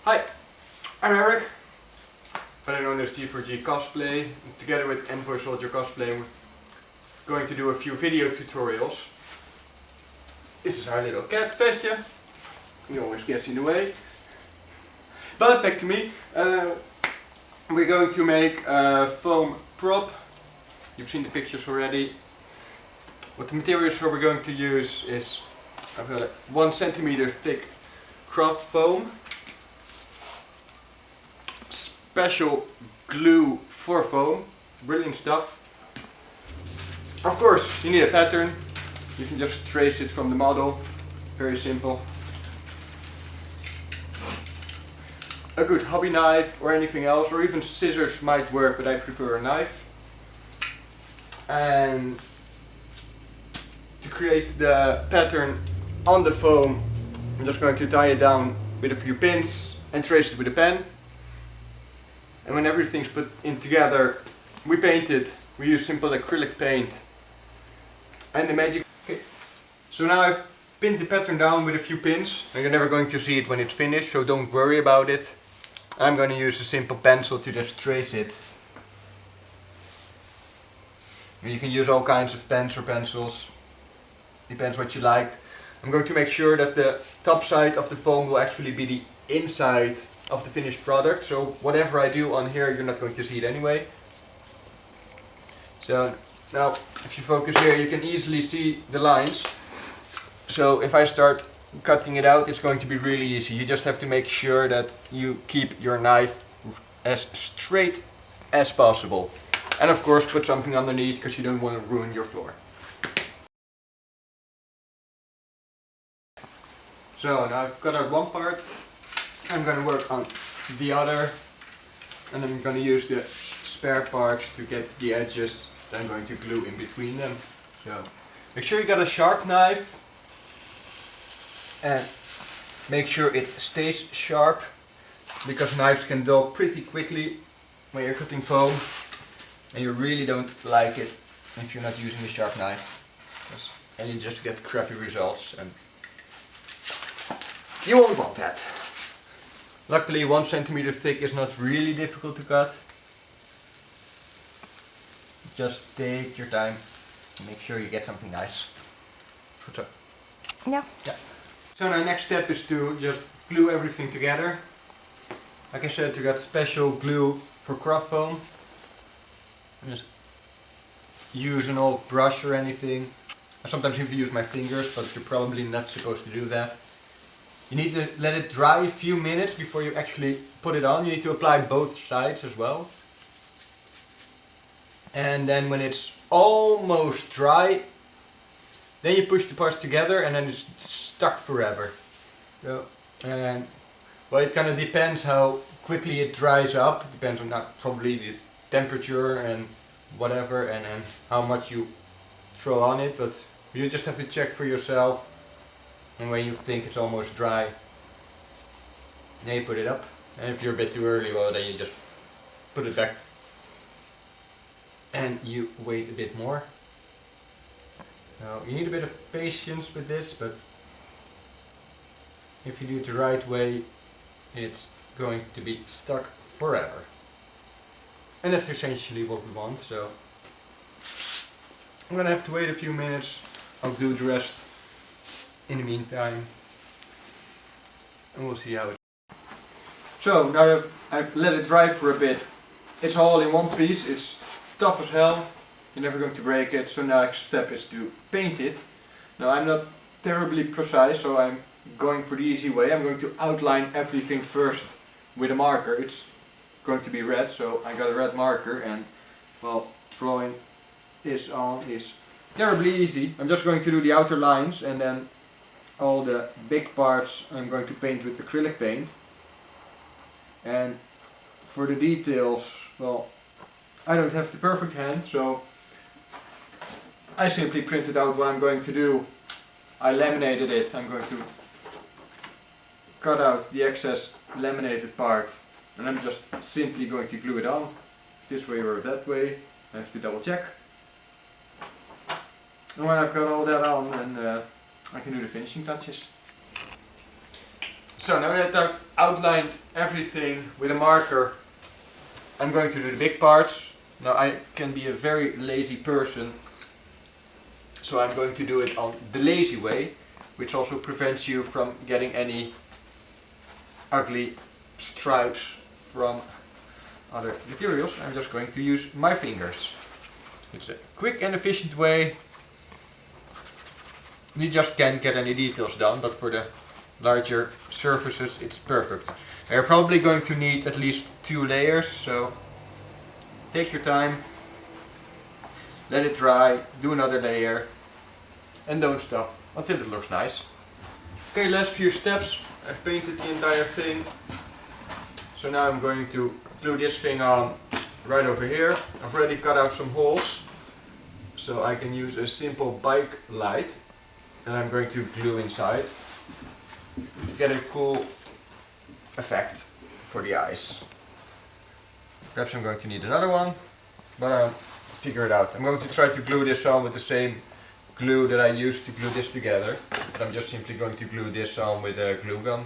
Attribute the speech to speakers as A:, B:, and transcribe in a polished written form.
A: Hi, I'm Eric, better known as G4G Cosplay. Together with Envoy Soldier Cosplay, we're going to do a few video tutorials. This is our little cat, Vetje. He always gets in the way. But back to me. We're going to make a foam prop. You've seen the pictures already. What the materials we're going to use is, I've got a 1 centimeter thick craft foam, special glue for foam, brilliant stuff. Of course you need a pattern, you can just trace it from the model, very simple. A good hobby knife or anything else, or even scissors might work, but I prefer a knife. And to create the pattern on the foam, I'm just going to tie it down with a few pins and trace it with a pen. And when everything's put in together, we paint it. We use simple acrylic paint and the magic. Okay. So now I've pinned the pattern down with a few pins, and you're never going to see it when it's finished, so don't worry about it. I'm going to use a simple pencil to just trace it. You can use all kinds of pens or pencils, depends what you like. I'm going to make sure that the top side of the foam will actually be the inside of the finished product, so whatever I do on here you're not going to see it anyway. So now if you focus here you can easily see the lines. So if I start cutting it out, it's going to be really easy. You just have to make sure that you keep your knife as straight as possible. And of course put something underneath, because you don't want to ruin your floor. So now I've cut out one part, I'm going to work on the other, and I'm going to use the spare parts to get the edges that I'm going to glue in between them. So make sure you got a sharp knife, and make sure it stays sharp, because knives can dull pretty quickly when you're cutting foam, and you really don't like it if you're not using a sharp knife, and you just get crappy results, and you won't want that. Luckily 1 centimeter thick is not really difficult to cut. Just take your time and make sure you get something nice. Goed zo.
B: Yeah.
A: Yeah. So now next step is to just glue everything together. Like I said, you got special glue for craft foam. Just use an old brush or anything. I sometimes even use my fingers, but you're probably not supposed to do that. You need to let it dry a few minutes before you actually put it on. You need to apply both sides as well. And then when it's almost dry, then you push the parts together and then it's stuck forever. So, and well, it kind of depends how quickly it dries up. It depends on probably the temperature and whatever, and how much you throw on it. But you just have to check for yourself. And when you think it's almost dry, then you put it up. And if you're a bit too early, well, then you just put it back and you wait a bit more. Now you need a bit of patience with this, but if you do it the right way, it's going to be stuck forever. And that's essentially what we want. So I'm gonna have to wait a few minutes. I'll do the rest in the meantime, and we'll see how it. So now that I've let it dry for a bit, it's all in one piece. It's tough as hell. You're never going to break it. So next step is to paint it. Now I'm not terribly precise, so I'm going for the easy way. I'm going to outline everything first with a marker. It's going to be red, so I got a red marker, and well, drawing this on is terribly easy. I'm just going to do the outer lines, and then all the big parts I'm going to paint with acrylic paint. And for the details, well, I don't have the perfect hand, so I simply printed out what I'm going to do. I laminated it. I'm going to cut out the excess laminated part, and I'm just simply going to glue it on, this way or that way. I have to double check. And when I've got all that on, then I can do the finishing touches. So now that I've outlined everything with a marker, I'm going to do the big parts. Now I can be a very lazy person, so I'm going to do it on the lazy way, which also prevents you from getting any ugly stripes from other materials. I'm just going to use my fingers. It's a quick and efficient way. You just can't get any details done, but for the larger surfaces it's perfect. You're probably going to need at least 2 layers, so take your time, let it dry, do another layer, and don't stop until it looks nice. Okay, last few steps. I've painted the entire thing. So now I'm going to glue this thing on right over here. I've already cut out some holes, so I can use a simple bike light that I'm going to glue inside to get a cool effect for the eyes. Perhaps I'm going to need another one, but I'll figure it out. I'm going to try to glue this on with the same glue that I used to glue this together, but I'm just simply going to glue this on with a glue gun.